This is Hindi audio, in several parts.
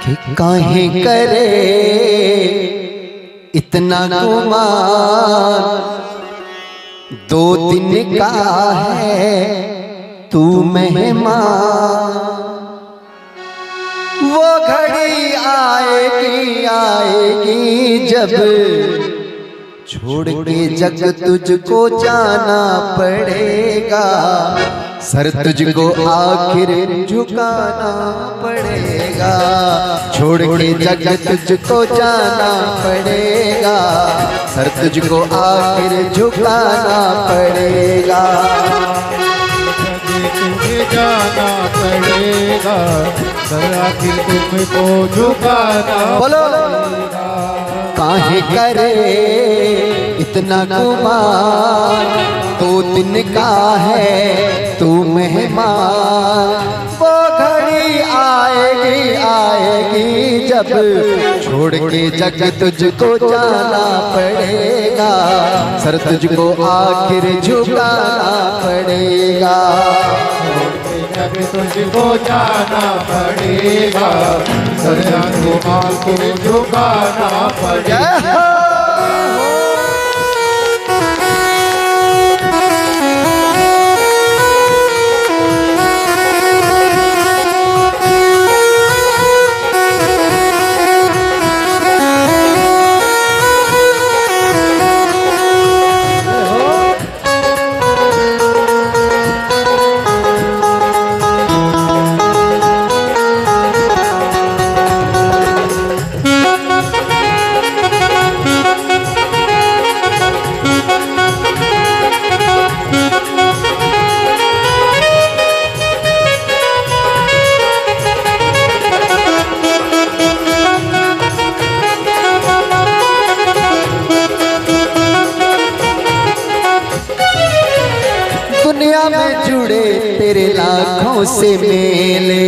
कि काहे करे इतना गुमान, 2 दिन का है तू मेहमान। वो घड़ी आएगी आएगी जब छोड़ के जग तुझको जाना पड़ेगा, सर तुझको आखिर झुकाना पड़ेगा। छोड़ के जग तुझको जाना पड़ेगा, सर तुझको आखिर झुकाना पड़ेगा। तुम्हें जाना पड़ेगा, सर आखिर तुमको झुकाना पड़ेगा। काहे करे इतना गुमान, 2 दिन का है तू मेहमान। वो घड़ी आएगी आएगी जब छोड़ के जग तुझको जाना पड़ेगा, सर तुझको आखिर झुकाना पड़ेगा। जब तुझको जाना पड़ेगा, सर तुझको आखिर झुकाना पड़ेगा। दुनिया में जुड़े तेरे लाखों से मेले,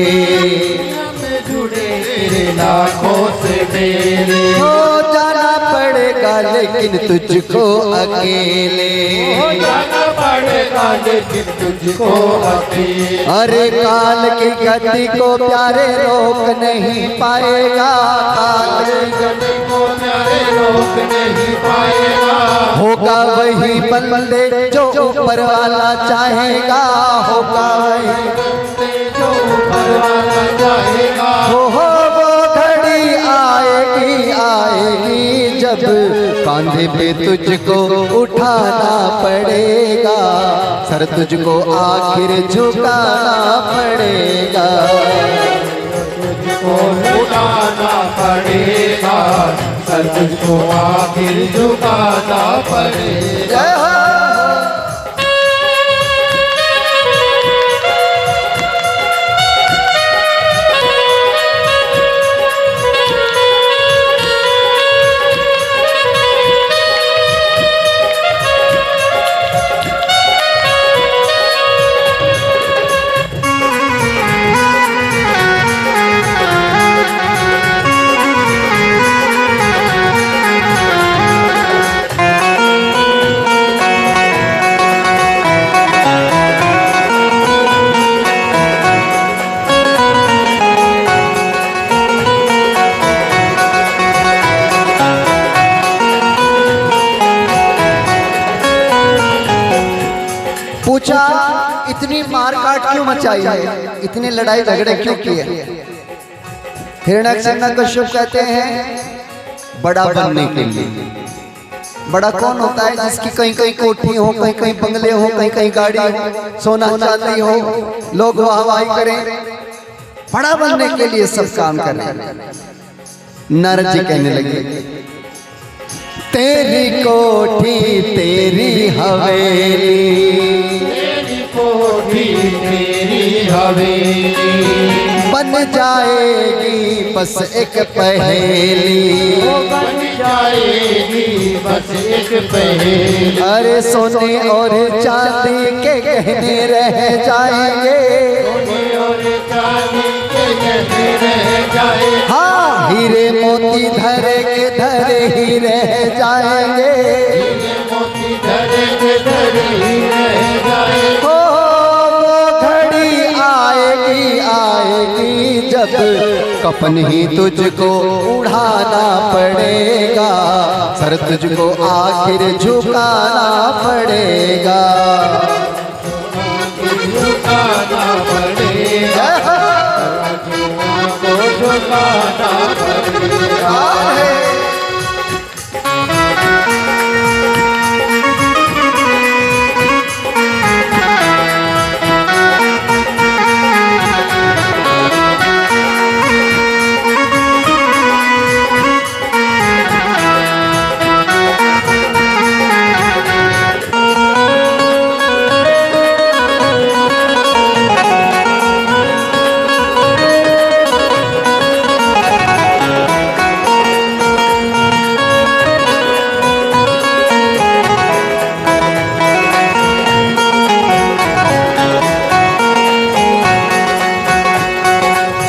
जुड़े तेरे लाखों से मेले। हो जाना पड़ेगा लेकिन तुझको अकेले, हो जाना पड़ेगा लेकिन तुझको अकेले। अरे काल की गति को प्यारे रोक नहीं पाएगा, काल की गति को प्यारे रोक नहीं पाएगा। होगा वही बंदे जो ऊपर वाला चाहेगा, होगा वही बंदे जो ऊपर वाला चाहेगा। वो घड़ी आएगी आएगी जब कांधे पे तुझको उठाना पड़ेगा, सर तुझको आखिर झुकाना पड़ेगा। तुझको उठाना पड़ेगा, सर तुझको आखिर झुकाना पड़ेगा। पूछा इतनी मार काट क्यों मचाई है, इतनी लड़ाई झगड़े क्यों किए? हिरण्यकशिपु कश्यप कहते हैं बड़ा बनने के लिए। बड़ा कौन होता है? जिसकी कहीं कहीं कोठी हो, कहीं कहीं बंगले हो, कहीं कहीं गाड़ी हो, सोना चांदी हो, लोग वाहवाही करें। बड़ा बनने के लिए सब काम करें। नारद जी कहने लगे तेरी कोठी तेरी हवेली, तेरी कोठी तेरी हवेली बन जाएगी बस एक पहेली, बन जाएगी बस एक पहेली। अरे सोने और चांदी के गहने रह जाएंगे, सोने और चांदी के गहने रह जाएंगे। हाँ हीरे मोती धरे के धरे ही रह जाएंगे, हीरे मोती धरे के धरे ही रह जाएंगे। वो घड़ी आएगी आएगी जब कफन ही तुझको उड़ाना पड़ेगा, सर तुझको आखिर झुकाना पड़ेगा। झुकाना पड़ेगा, को झुकाना पड़ेगा।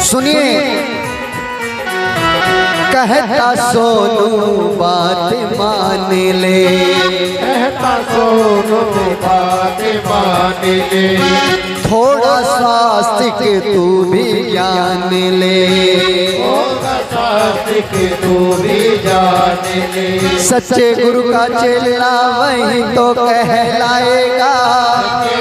सुनिए, कहता सोनू बात मान ले, कहता सोनू बात मान ले, थोड़ा स्वास्तिक तू भी ज्ञान ले, थोड़ा स्वास्तिक तू भी जान ले। सच्चे गुरु का चेला वही तो कहलाएगा,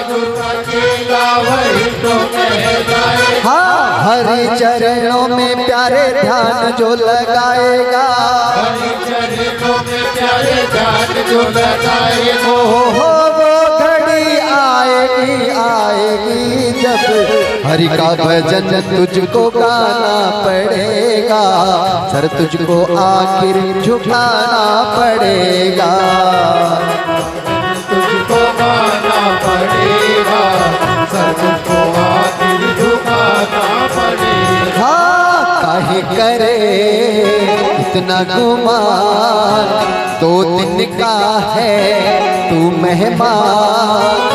गुरु का चेला वही तो कहलाएगा। हाँ, हरि चरणों में प्यारे ध्यान जो लगाएगा, हरि चरणों में प्यारे ध्यान जो लगाएगा। वो घड़ी आएगी आएगी जब हरि का भजन तुझको गाना पड़ेगा, सर तुझको आखिर झुकाना पड़ेगा। तुझको गाना पड़ेगा, सर तुझको आखिर झुकाना पड़ेगा। हाँ, काहे करे इतना गुमान, 2 दिन का है तू मेहमान,